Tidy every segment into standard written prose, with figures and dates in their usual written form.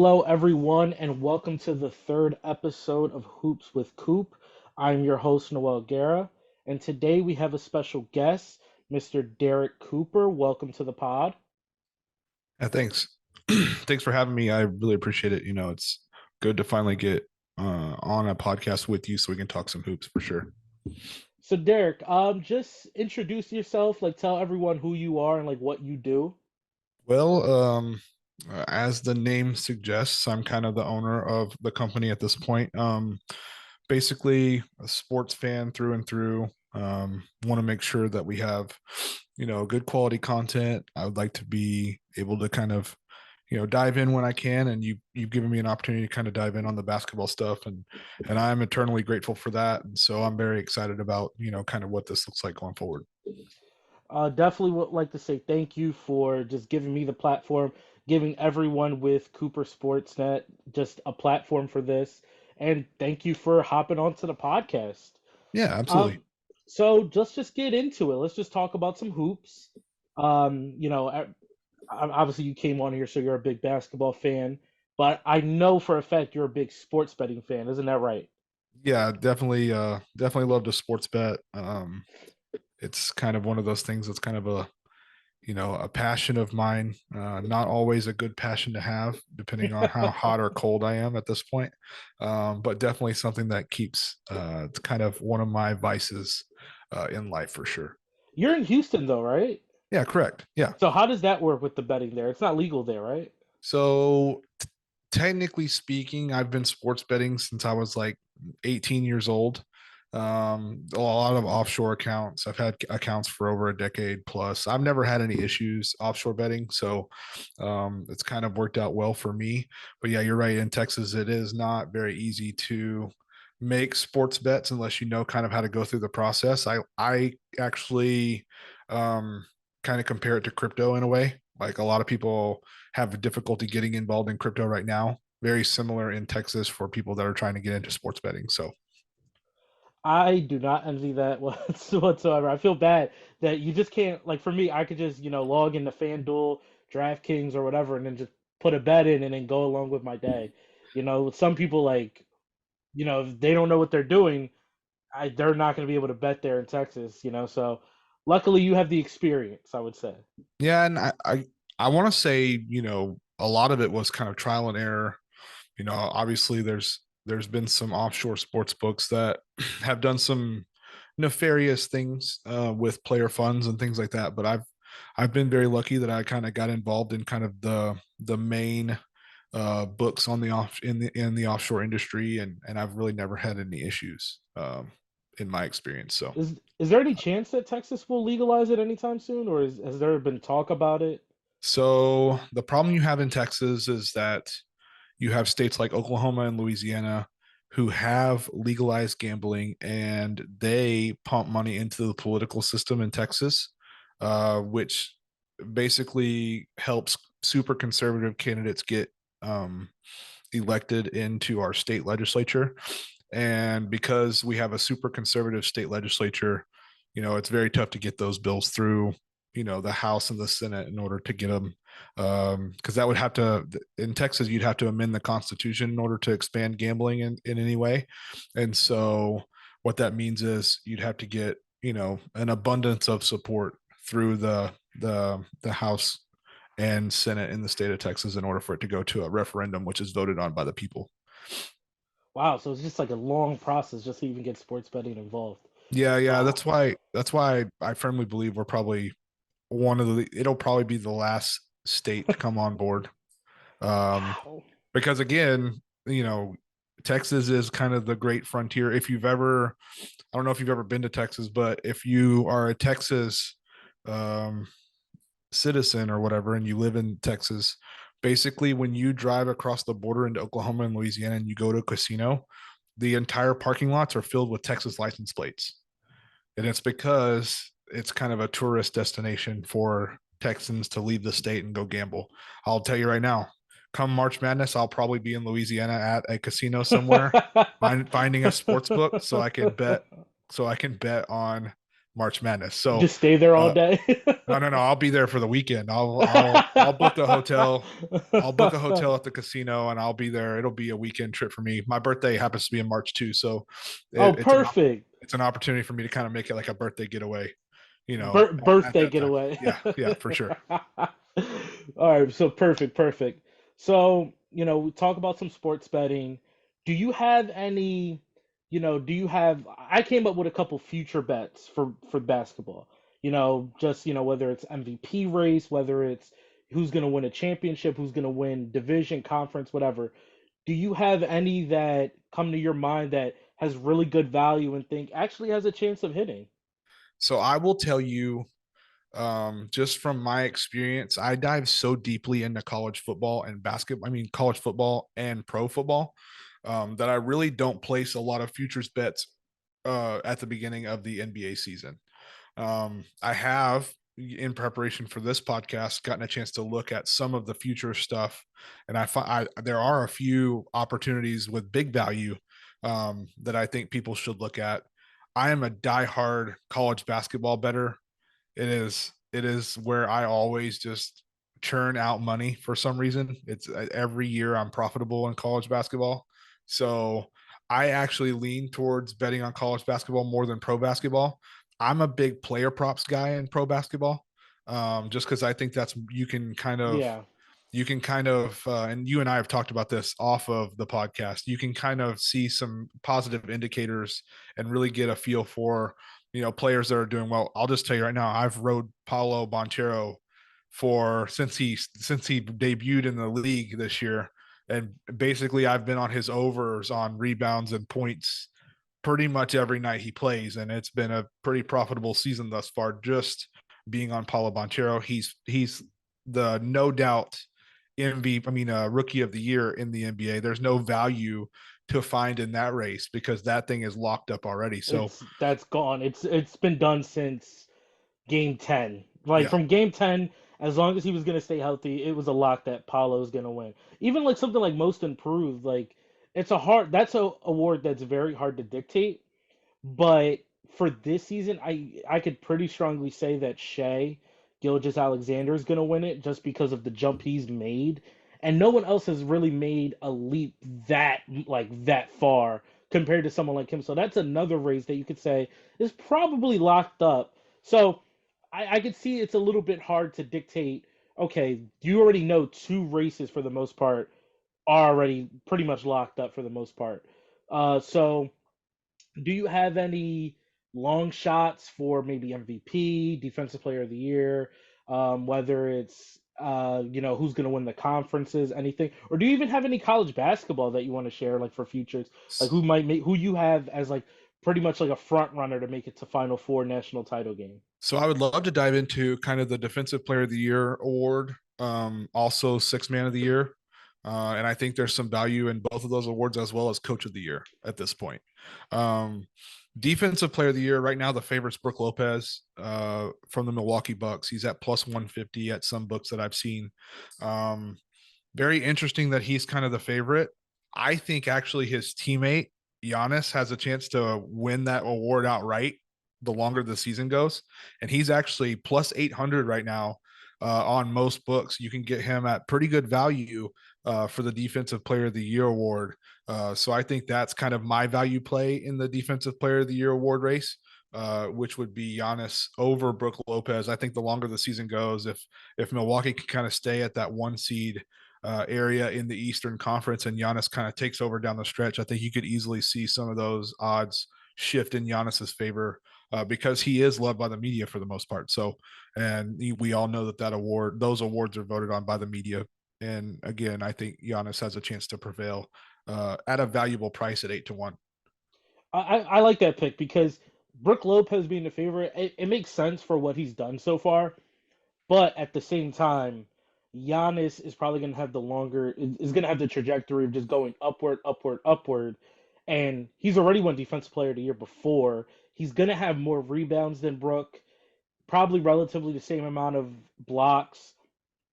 Hello, everyone, and welcome to the third episode of Hoops with Coop. I'm your host, Noel, and today we have a special guest, Mr. Derik Cooper. Welcome to the pod. Thanks. Thanks for having me. I really appreciate it. It's good to finally get on a podcast with you so we can talk some hoops for sure. So, Derek, just introduce yourself, like tell everyone who you are and like what you do. Well, as the name suggests, I'm kind of the owner of the company at this point. Basically, a sports fan through and through. Want to make sure that we have, good quality content. I would like to be able to kind of dive in when I can, and you've given me an opportunity to kind of dive in on the basketball stuff, and I'm eternally grateful for that. And so I'm very excited about kind of what this looks like going forward. Definitely would like to say thank you for just giving me the platform, giving everyone with Cooper Sportsnet just a platform for this, and thank you for hopping onto the podcast. Yeah, absolutely. Um, so let's just get into it. Let's just talk about some hoops. Obviously you came on here, so you're a big basketball fan, but I know for a fact you're a big sports betting fan, isn't that right? Yeah, definitely love to sports bet. It's kind of one of those things that's kind of a passion of mine. Not always a good passion to have, depending on how hot or cold I am at this point. But definitely something that keeps it's kind of one of my vices in life for sure. You're in Houston though, right? Yeah, correct. Yeah. So how does that work with the betting there? It's not legal there, right? So technically speaking, I've been sports betting since I was like 18 years old. A lot of offshore accounts. I've had accounts for over a decade plus. I've never had any issues offshore betting, so it's kind of worked out well for me. But yeah, you're right. In Texas, it is not very easy to make sports bets unless you know kind of how to go through the process. I actually kind of compare it to crypto in a way. Like a lot of people have difficulty getting involved in crypto right now. Very similar in Texas for people that are trying to get into sports betting. So I do not envy that whatsoever. I feel bad that you just can't, like for me, I could just, log into FanDuel, DraftKings or whatever and then just put a bet in and then go along with my day. Some people like, if they don't know what they're doing, they're not going to be able to bet there in Texas. So luckily you have the experience, I would say. yeah, and I want to say a lot of it was kind of trial and error. Obviously there's been some offshore sports books that have done some nefarious things with player funds and things like that. But I've been very lucky that I kind of got involved in kind of the main books on the off in the offshore industry, and I've really never had any issues in my experience. So Is there any chance that Texas will legalize it anytime soon, or has there been talk about it? so the problem you have in Texas is that you have states like Oklahoma and Louisiana who have legalized gambling, and they pump money into the political system in Texas, which basically helps super conservative candidates get um, elected into our state legislature. And because we have a super conservative state legislature, it's very tough to get those bills through, the House and the Senate in order to get them. Because that would have to, in Texas, you'd have to amend the Constitution in order to expand gambling in any way. And so what that means is you'd have to get, an abundance of support through the House and Senate in the state of Texas in order for it to go to a referendum, which is voted on by the people. Wow, so it's just like a long process just to even get sports betting involved. Yeah, Wow. that's why I firmly believe we're probably one of the it'll probably be the last state to come on board. Um, Wow. because again, Texas is kind of the great frontier. If you've ever, I don't know if you've ever been to Texas, but if you are a Texas um, citizen or whatever, and you live in Texas, basically when you drive across the border into Oklahoma and Louisiana and you go to a casino, the entire parking lots are filled with Texas license plates. And it's because it's kind of a tourist destination for Texans to leave the state and go gamble. I'll tell you right now, come March Madness, I'll probably be in Louisiana at a casino somewhere, finding a sports book so I can bet on March Madness. So Just stay there all uh, day. no. I'll be there for the weekend. I'll book a hotel. I'll book a hotel at the casino and I'll be there. It'll be a weekend trip for me. My birthday happens to be in March too, so Oh, it's an perfect. it's an opportunity for me to kind of make it like a birthday getaway. You know, at Birthday that time. getaway. Yeah, for sure. All right, so perfect, perfect. So, we talk about some sports betting. Do you have any, do you have I came up with a couple future bets for basketball. Just, whether it's MVP race, whether it's who's going to win a championship, who's going to win division, conference, whatever. Do you have any that come to your mind that has really good value and think actually has a chance of hitting? So I will tell you, just from my experience, I dive so deeply into college football and basketball. I mean, college football and pro football, that I really don't place a lot of futures bets at the beginning of the NBA season. I have, in preparation for this podcast, gotten a chance to look at some of the future stuff, and I find there are a few opportunities with big value that I think people should look at. I am a diehard college basketball better. It is where I always just churn out money for some reason. It's every year I'm profitable in college basketball. So I actually lean towards betting on college basketball more than pro basketball. I'm a big player props guy in pro basketball. Just because I think that's Yeah. you can kind of and you and I have talked about this off of the podcast. You can kind of see some positive indicators and really get a feel for players that are doing well. I'll just tell you right now, I've rode Paolo Banchero for since he debuted in the league this year, and basically I've been on his overs on rebounds and points pretty much every night he plays, and it's been a pretty profitable season thus far. Just being on Paolo Banchero, he's the no doubt MVP. I mean, rookie of the year in the NBA. There's no value to find in that race because that thing is locked up already. So That's gone. It's been done since game 10. Like yeah, from game 10, as long as he was gonna stay healthy, it was a lock that Paulo's gonna win. Even like something like most improved, like that's a award that's very hard to dictate. But for this season, I could pretty strongly say that Shea Gilgeous-Alexander is gonna win it just because of the jump he's made, and no one else has really made a leap that far compared to someone like him. So that's another race that you could say is probably locked up. So I could see it's a little bit hard to dictate. Okay, you already know two races for the most part are already pretty much locked up for the most part. So do you have any long shots for maybe MVP, Defensive Player of the Year, whether it's who's going to win the conferences, anything, or do you even have any college basketball that you want to share, like for futures, like who you have as like pretty much like a front runner to make it to Final Four national title game? so I would love to dive into kind of the Defensive Player of the Year award, also Six Man of the Year, and I think there's some value in both of those awards as well as Coach of the Year at this point. Um, Defensive Player of the Year right now, the favorite's Brooke Lopez from the Milwaukee Bucks. He's at plus 150 at some books that I've seen. Um, Very interesting that he's kind of the favorite. I think actually his teammate Giannis has a chance to win that award outright the longer the season goes, and he's actually plus 800 right now on most books. You can get him at pretty good value for the Defensive Player of the Year award. So I think that's kind of my value play in the Defensive Player of the Year award race. Which would be Giannis over Brooke Lopez. I think the longer the season goes, if Milwaukee can kind of stay at that one seed area in the Eastern Conference and Giannis kind of takes over down the stretch, I think you could easily see some of those odds shift in Giannis's favor because he is loved by the media for the most part. So, and we all know those awards are voted on by the media. And again, I think Giannis has a chance to prevail at a valuable price at 8 to 1. I like that pick because Brooke Lopez being the favorite, it makes sense for what he's done so far. But at the same time, Giannis is probably going to have is going to have the trajectory of just going upward, upward, upward. And he's already won Defensive Player of the Year before. He's going to have more rebounds than Brooke, probably relatively the same amount of blocks,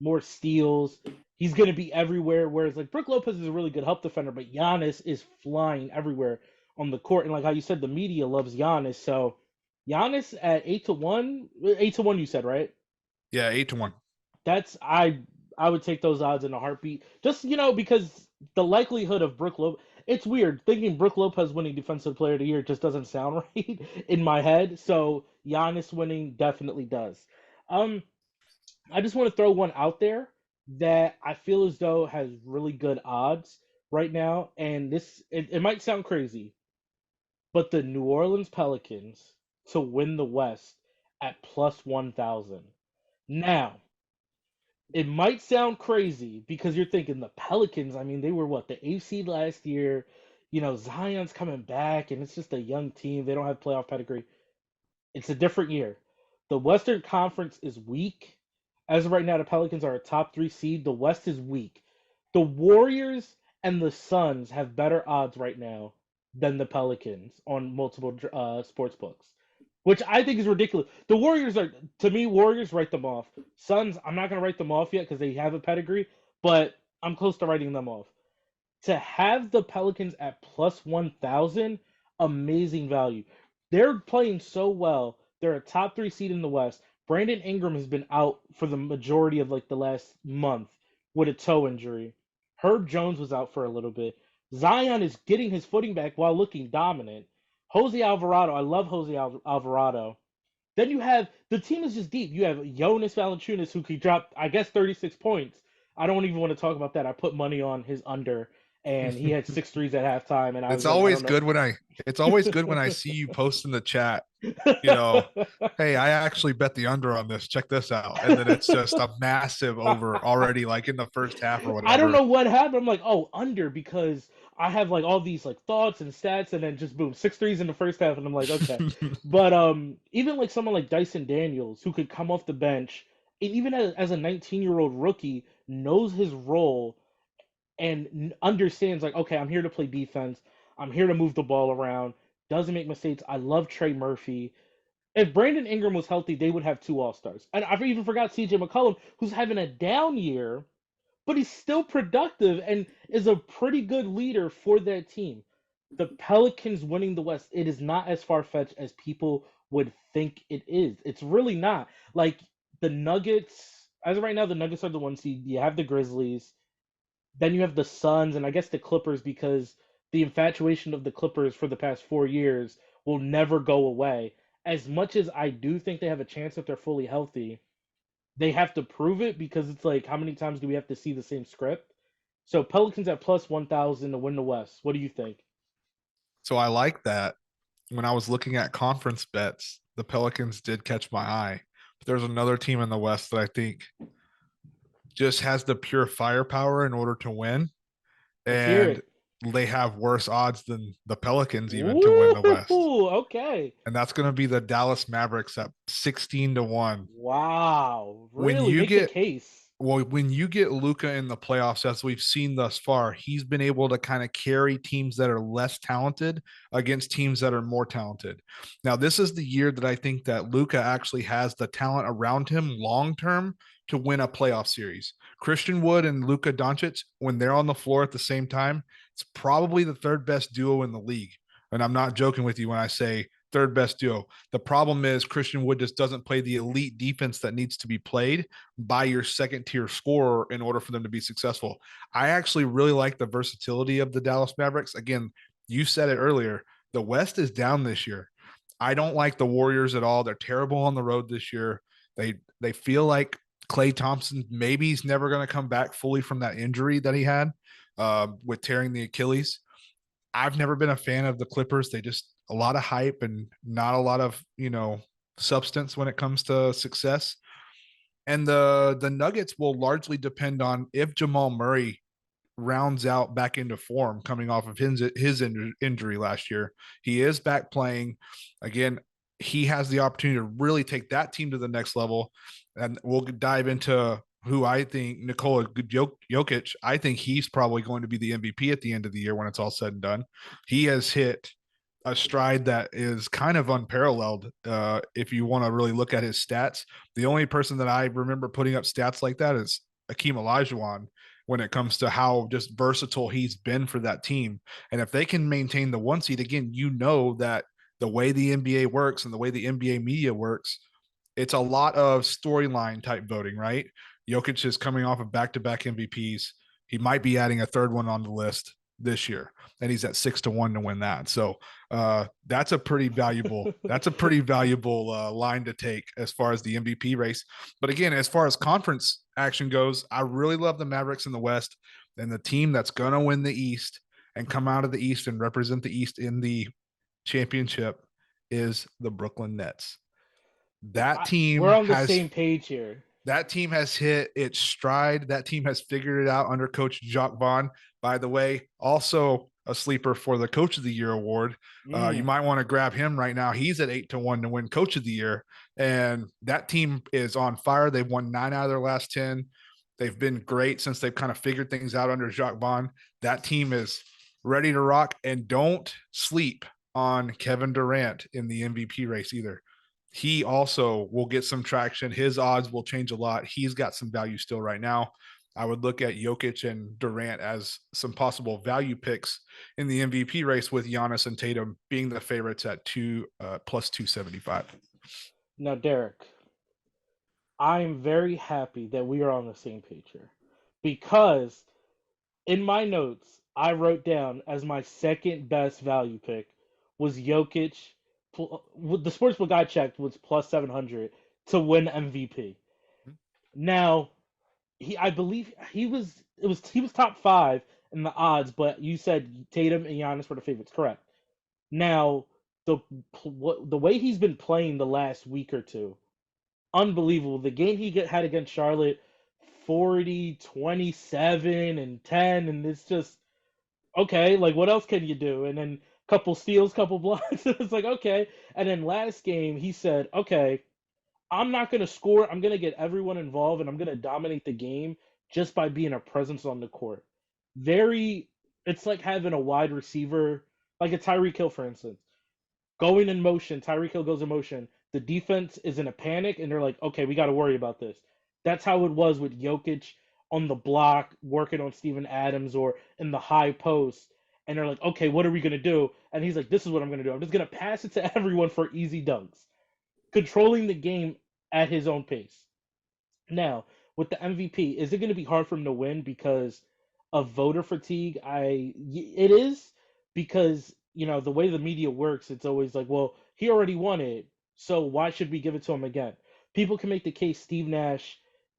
more steals. He's going to be everywhere. Whereas like Brooke Lopez is a really good help defender, but Giannis is flying everywhere on the court. And like how you said, the media loves Giannis. So Giannis at 8 to 1, 8 to 1. You said right? Yeah, 8-1. That's I would take those odds in a heartbeat. Just because the likelihood of Brook Lopez. It's weird thinking Brook Lopez winning Defensive Player of the Year just doesn't sound right in my head. So Giannis winning definitely does. Um, I just want to throw one out there that I feel as though has really good odds right now, and it might sound crazy, but the New Orleans Pelicans to win the West at +1,000. Now, it might sound crazy because you're thinking the Pelicans, I mean, they were what, the 8th seed last year. Zion's coming back, and it's just a young team. They don't have playoff pedigree. It's a different year. The Western Conference is weak. As of right now, the Pelicans are a top three seed. The West is weak. The Warriors and the Suns have better odds right now than the Pelicans on multiple sports books, which I think is ridiculous. The Warriors are, to me, Warriors write them off. Suns, I'm not going to write them off yet because they have a pedigree, but I'm close to writing them off. To have the Pelicans at +1,000, amazing value. They're playing so well. They're a top three seed in the West. Brandon Ingram has been out for the majority of like the last month with a toe injury. Herb Jones was out for a little bit. Zion is getting his footing back while looking dominant. Jose Alvarado, I love Jose Alvarado. Then you have the team is just deep. You have Jonas Valanciunas who could drop, I guess, 36 points. I don't even want to talk about that. I put money on his under, and he had six threes at halftime, and I It's was like, I always don't know. good when I it's always good when I see you post in the chat, you know, hey, I actually bet the under on this. Check this out. And then it's just a massive over already, like in the first half or I don't whatever. know what happened. I'm like, oh, under because I have like all these like thoughts and stats, and then just boom, six threes in the first half, and I'm like, okay. But even like someone like Dyson Daniels, who could come off the bench, and even as a 19-year-old rookie, knows his role and understands like, okay, I'm here to play defense. I'm here to move the ball around. Doesn't make mistakes. I love Trey Murphy. If Brandon Ingram was healthy, they would have two All Stars. And I even forgot CJ McCollum, who's having a down year, but he's still productive and is a pretty good leader for that team. The Pelicans winning the West, it is not as far fetched as people would think it is. It's really not. Like the Nuggets, as of right now, the Nuggets are the one seed. You have the Grizzlies, then you have the Suns, and I guess the Clippers because the infatuation of the Clippers for the past 4 years will never go away. As much as I do think they have a chance if they're fully healthy, they have to prove it because it's like, how many times do we have to see the same script? So Pelicans at +1,000 to win the West. What do you think? So I like that. When I was looking at conference bets, the Pelicans did catch my eye. But there's another team in the West that I think just has the pure firepower in order to win. Let's hear And it. they have worse odds than the Pelicans even to win the West. Woo! Okay. And that's going to be the Dallas Mavericks at 16-1. Wow. When Really? you Make the get case. when you get Luka in the playoffs, as we've seen thus far, he's been able to kind of carry teams that are less talented against teams that are more talented. Now, this is the year that I think that Luka actually has the talent around him long term to win a playoff series. Christian Wood and Luka Doncic, when they're on the floor at the same time, it's probably the third best duo in the league. And I'm not joking with you when I say third best duo. The problem is Christian Wood just doesn't play the elite defense that needs to be played by your second tier scorer in order for them to be successful. I actually really like the versatility of the Dallas Mavericks. Again, you said it earlier. The West is down this year. I don't like the Warriors at all. They're terrible on the road this year. They feel like Klay Thompson maybe he's never going to come back fully from that injury that he had with tearing the Achilles. I've never been a fan of the Clippers. They just a lot of hype and not a lot of substance when it comes to success. And the Nuggets will largely depend on if Jamal Murray rounds out back into form coming off of his injury last year. He is back playing again. He has the opportunity to really take that team to the next level, and we'll dive into who I think Nikola Jokic. I think he's probably going to be the MVP at the end of the year when it's all said and done. He has hit a stride that is kind of unparalleled. If you want to really look at his stats, the only person that I remember putting up stats like that is Akeem Olajuwon when it comes to how just versatile he's been for that team. And if they can maintain the one seed again, you know that the way the NBA works and the way the NBA media works, it's a lot of storyline type voting, right? Jokic is coming off of back-to-back MVPs. He might be adding a third one on the list this year, and he's at 6-1 to win that. So that's a pretty valuable line to take as far as the MVP race. But again, as far as conference action goes, I really love the Mavericks in the West, and the team that's going to win the East and come out of the East and represent the East in the championship is the Brooklyn Nets. That We're team on the has same page here. that team has hit its stride. That team has figured it out under Coach Jacques Vaughn. By the way, also a sleeper for the Coach of the Year award. You Mm. might want to grab him right now. He's at 8-1 to win Coach of the Year, and that team is on fire. They've won 9 out of their last 10. They've been great since they've kind of figured things out under Jacques Vaughn. That team is ready to rock, and don't sleep on Kevin Durant in the MVP race either. He also will get some traction. His odds will change a lot. He's got some value still right now. I would look at Jokic and Durant as some possible value picks in the MVP race, with Giannis and Tatum being the favorites at two plus 275. Now, Derek, I'm very happy that we are on the same page here because in my notes, I wrote down as my second best value pick was Jokic. The sportsbook I checked was plus 700 to win MVP. Now, I believe he was top five in the odds, but you said Tatum and Giannis were the favorites, correct? Now, the the way he's been playing the last week or two, unbelievable. The game had against Charlotte, 40, 27, and 10, and it's just okay, like what else can you do? And then couple steals, couple blocks. It's like okay. And then last game he said, okay, I'm not gonna score. I'm gonna get everyone involved, and I'm gonna dominate the game just by being a presence on the court. Very, it's like having a wide receiver, like a Tyreek Hill, for instance, going in motion. Tyreek Hill goes in motion. The defense is in a panic, and they're like, okay, we got to worry about this. That's how it was with Jokic on the block, working on Steven Adams or in the high post. And they're like, okay, what are we gonna do? And he's like, this is what I'm gonna do. I'm just gonna pass it to everyone for easy dunks, controlling the game at his own pace. Now, with the MVP, is it going to be hard for him to win because of voter fatigue? It is because the way the media works, it's always like, well, he already won it, so why should we give it to him again? People can make the case Steve Nash,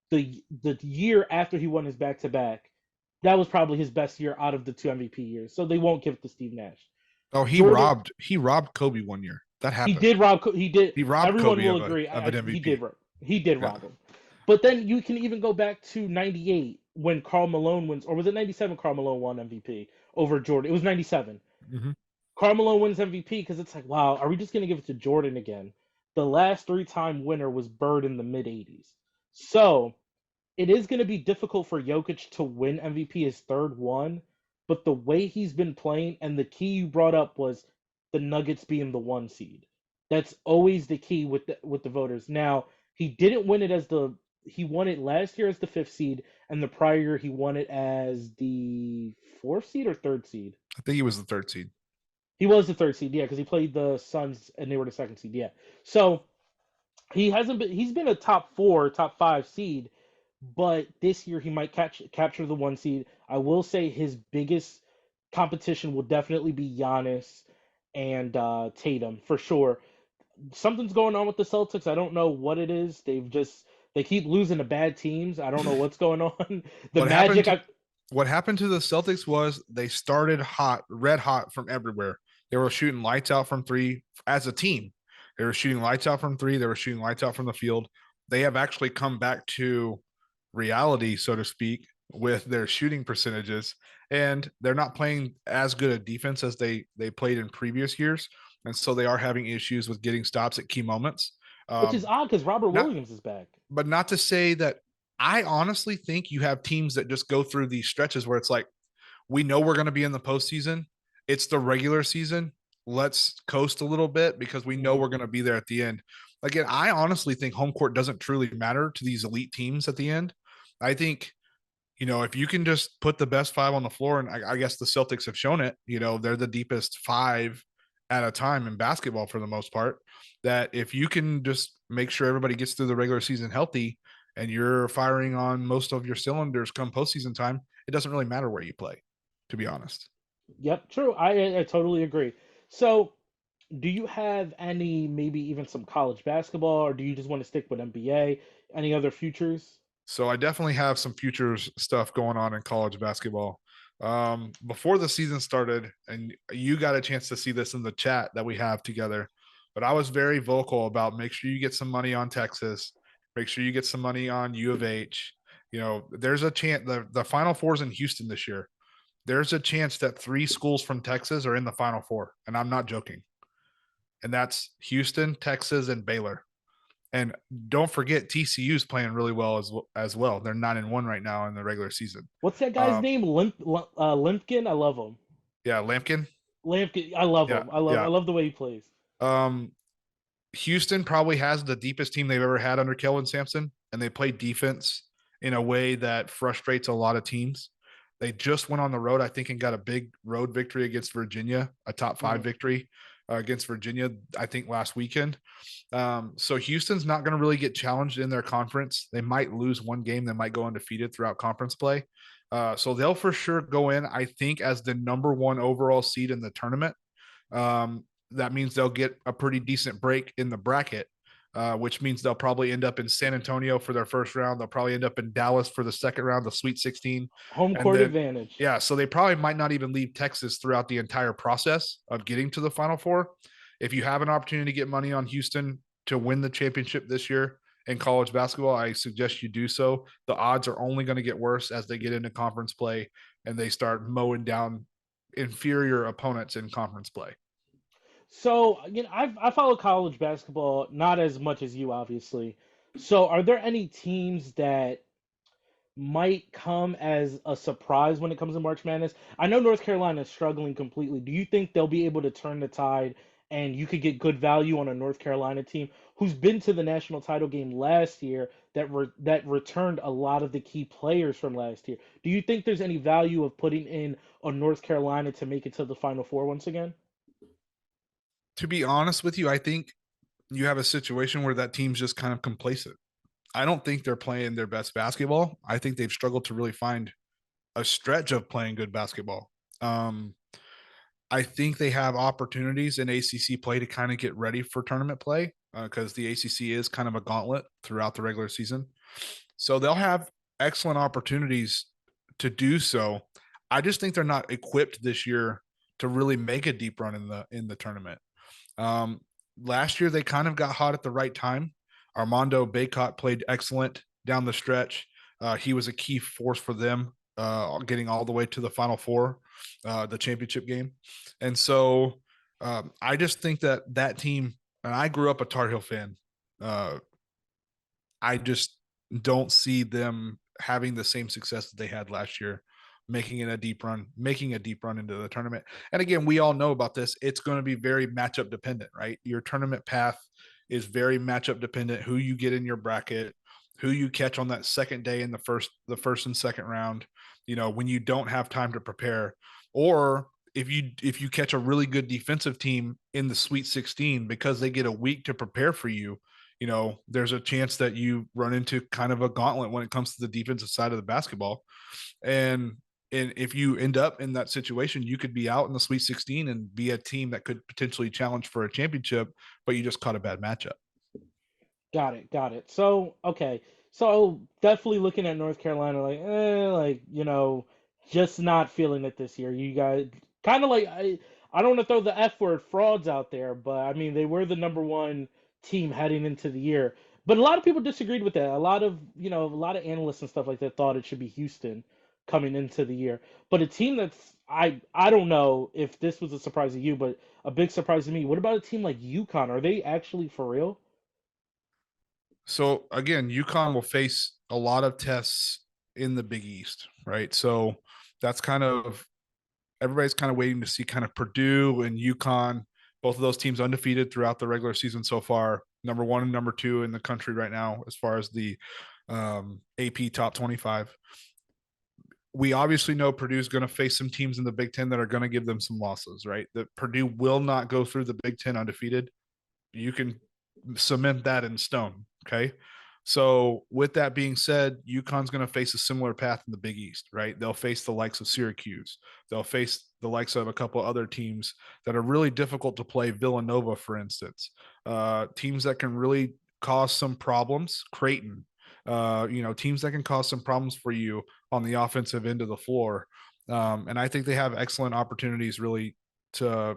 the year after he won his back to back, that was probably his best year out of the two MVP years, so they won't give it to Steve Nash. Oh, Jordan, he robbed Kobe one year. That he happened. did rob. He did. He robbed Everyone Kobe will of a agree. of an He MVP. did. He did Yeah. rob him. But then you can even go back to '98 when Karl Malone wins, or was it '97? Karl Malone won MVP over Jordan. It was '97. Mm-hmm. Karl Malone wins MVP because it's like, wow, are we just gonna give it to Jordan again? The last three-time winner was Bird in the mid '80s. So it is going to be difficult for Jokic to win MVP his third one, but the way he's been playing and the key you brought up was the Nuggets being the one seed. That's always the key with the voters. Now, he didn't win it as the he won it last year as the fifth seed, and the prior year he won it as the fourth seed or third seed. I think he was the third seed. He was the third seed, yeah, because he played the Suns and they were the second seed, yeah. So he hasn't been. He's been a top four, top five seed, but this year he might capture the one seed. I will say his biggest competition will definitely be Giannis and Tatum for sure. Something's going on with the Celtics. I don't know what it is. They keep losing to bad teams. I don't know what's going on. The What happened Magic. to what happened to the Celtics was they started hot, red hot from everywhere. They were shooting lights out from three as a team. They were shooting lights out from three. They were shooting lights out from the field. They have actually come back to reality, so to speak, with their shooting percentages, and they're not playing as good a defense as they played in previous years, and so they are having issues with getting stops at key moments. Which is odd because Robert Not, Williams is back. but not to say that I honestly think you have teams that just go through these stretches where it's like, we know we're going to be in the postseason. It's the regular season. Let's coast a little bit because we know Mhm. we're going to be there at the end. Again, I honestly think home court doesn't truly matter to these elite teams at the end. I think, if you can just put the best five on the floor, and I guess the Celtics have shown it, they're the deepest five at a time in basketball for the most part. That if you can just make sure everybody gets through the regular season healthy and you're firing on most of your cylinders come postseason time, it doesn't really matter where you play, to be honest. Yep, true. I totally agree. So, do you have any, maybe even some college basketball, or do you just want to stick with NBA? Any other futures? So I definitely have some futures stuff going on in college basketball. Before the season started, and you got a chance to see this in the chat that we have together, but I was very vocal about make sure you get some money on Texas, make sure you get some money on U of H. You know, there's a chance the Final Four's in Houston this year. There's a chance that three schools from Texas are in the Final Four, and I'm not joking. And that's Houston, Texas, and Baylor. And don't forget, TCU's playing really well as well. They're 9-1 right now in the regular season. What's that guy's Um, name? Limpkin. I love him. yeah, Lampkin. Lampkin. I love Yeah, him. I yeah. love the way he plays. Um, Houston probably has the deepest team they've ever had under Kelvin Sampson, and they play defense in a way that frustrates a lot of teams. They just went on the road, I think, and got a big road victory against Virginia, a top five Mhm. victory against Virginia, I think, last weekend. So Houston's not going to really get challenged in their conference. They might lose one game. They might go undefeated throughout conference play. So they'll for sure go in, I think, as the number one overall seed in the tournament. That means they'll get a pretty decent break in the bracket, which means they'll probably end up in San Antonio for their first round. They'll probably end up in Dallas for the second round, the Sweet 16. Home And court then, advantage. yeah, so they probably might not even leave Texas throughout the entire process of getting to the Final Four. If you have an opportunity to get money on Houston to win the championship this year in college basketball, I suggest you do so. The odds are only going to get worse as they get into conference play and they start mowing down inferior opponents in conference play. So, I follow college basketball not as much as you, obviously. So, are there any teams that might come as a surprise when it comes to March Madness? I know North Carolina is struggling completely. Do you think they'll be able to turn the tide and you could get good value on a North Carolina team who's been to the national title game last year that returned a lot of the key players from last year? Do you think there's any value of putting in a North Carolina to make it to the Final Four once again? To be honest with you, I think you have a situation where that team's just kind of complacent. I don't think they're playing their best basketball. I think they've struggled to really find a stretch of playing good basketball. Um, I think they have opportunities in ACC play to kind of get ready for tournament play because the ACC is kind of a gauntlet throughout the regular season. So they'll have excellent opportunities to do so. I just think they're not equipped this year to really make a deep run in the tournament. Um, Last year they kind of got hot at the right time. Armando Baycott played excellent down the stretch. He was a key force for them, getting all the way to the Final Four, the championship game. And so I just think that that team, and I grew up a Tar Heel fan. Uh, I just don't see them having the same success that they had last year, making a deep run into the tournament. And again, we all know about this. It's going to be very matchup dependent, right? Your tournament path is very matchup dependent. Who you get in your bracket, who you catch on that second day in the first and second round. You know, when you don't have time to prepare, or if you catch a really good defensive team in the Sweet 16 because they get a week to prepare for you, you know, there's a chance that you run into kind of a gauntlet when it comes to the defensive side of the basketball. And and if you end up in that situation, you could be out in the Sweet 16 and be a team that could potentially challenge for a championship, but you just caught a bad matchup. Got it, got it. So, okay. So definitely looking at North Carolina like, just not feeling it this year. You guys kind of like I don't want to throw the F word frauds out there, but I mean they were the number one team heading into the year. But a lot of people disagreed with that. A lot of analysts and stuff like that thought it should be Houston coming into the year. But a team that's I don't know if this was a surprise to you, but a big surprise to me. What about a team like UConn? Are they actually for real? So again, UConn will face a lot of tests in the Big East, right? So that's kind of everybody's kind of waiting to see kind of Purdue and UConn, both of those teams undefeated throughout the regular season so far, number one and number two in the country right now as far as the AP top 25. we obviously know Purdue's going to face some teams in the Big Ten that are going to give them some losses, right? That Purdue will not go through the Big Ten undefeated. You can cement that in stone. Okay. So with that being said, UConn's going to face a similar path in the Big East, right? They'll face the likes of Syracuse. They'll face the likes of a couple other teams that are really difficult to play. Villanova, for instance, teams that can really cause some problems. Creighton, teams that can cause some problems for you on the offensive end of the floor. And I think they have excellent opportunities really to,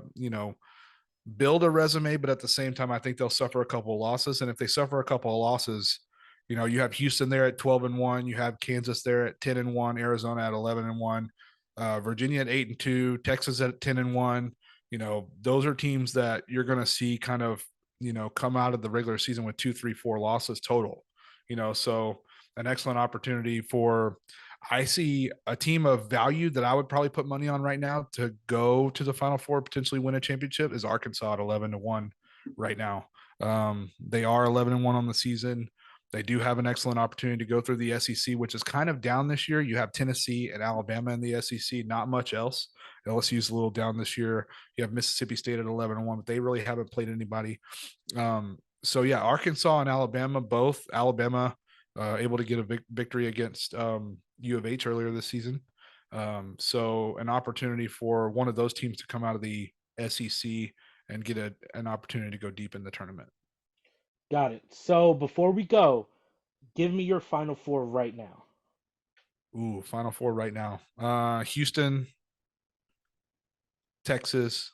build a resume, but at the same time, I think they'll suffer a couple of losses. And if they suffer a couple of losses, you have Houston there at 12-1, you have Kansas there at 10-1, Arizona at 11-1, Virginia at 8-2, Texas at 10-1. Those are teams that you're going to see kind of, come out of the regular season with 2, 3, 4 losses total. So an excellent opportunity for. I see a team of value that I would probably put money on right now to go to the Final Four, potentially win a championship, is Arkansas at 11-1 right now. They are 11-1 on the season. They do have an excellent opportunity to go through the SEC, which is kind of down this year. You have Tennessee and Alabama in the SEC, not much else. LSU's a little down this year. You have Mississippi State at 11-1, but they really haven't played anybody. So yeah, Arkansas and Alabama, both. Alabama able to get a victory against U of H earlier this season. So an opportunity for one of those teams to come out of the SEC and get an opportunity to go deep in the tournament. Got it. So before we go, give me your final four right now. Ooh, Final Four right now. Houston, Texas,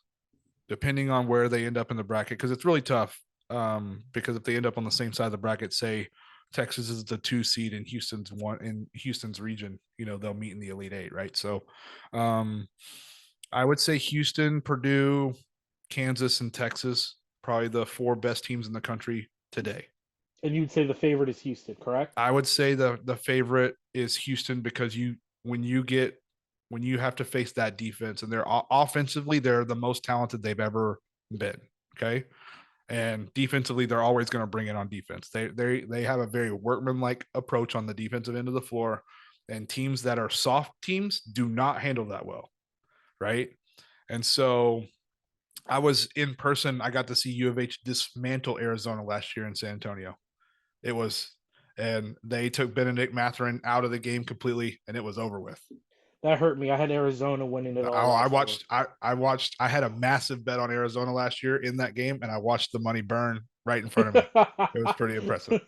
depending on where they end up in the bracket, because it's really tough. Because if they end up on the same side of the bracket, say Texas is the 2 seed and Houston's one in Houston's region, they'll meet in the Elite Eight, right? So I would say Houston, Purdue, Kansas, and Texas, probably the 4 best teams in the country today. And you'd say the favorite is Houston, correct? I would say the favorite is Houston because when you have to face that defense and they're offensively, they're the most talented they've ever been. Okay. And defensively, they're always going to bring it on defense. They have a very workmanlike approach on the defensive end of the floor, and teams that are soft teams do not handle that well, right? And so I was in person. I got to see U of H dismantle Arizona last year in San Antonio. It was, and they took Benedict Mathurin out of the game completely, and it was over with. That hurt me. I had Arizona winning it all I last year. watched. I watched. I had a massive bet on Arizona last year in that game, and I watched the money burn right in front of me. It was pretty impressive.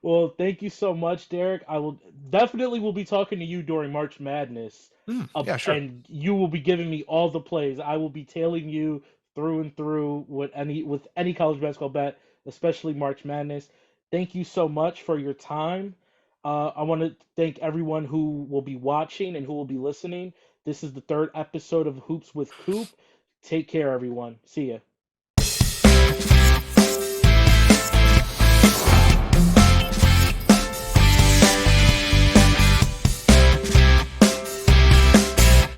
Well, thank you so much, Derik. I will definitely will be talking to you during March Madness, Yeah, sure. and you will be giving me all the plays. I will be tailing you through and through with any college basketball bet, especially March Madness. Thank you so much for your time. I want to thank everyone who will be watching and who will be listening. This is the third episode of Hoops with Coop. Take care, everyone. See ya.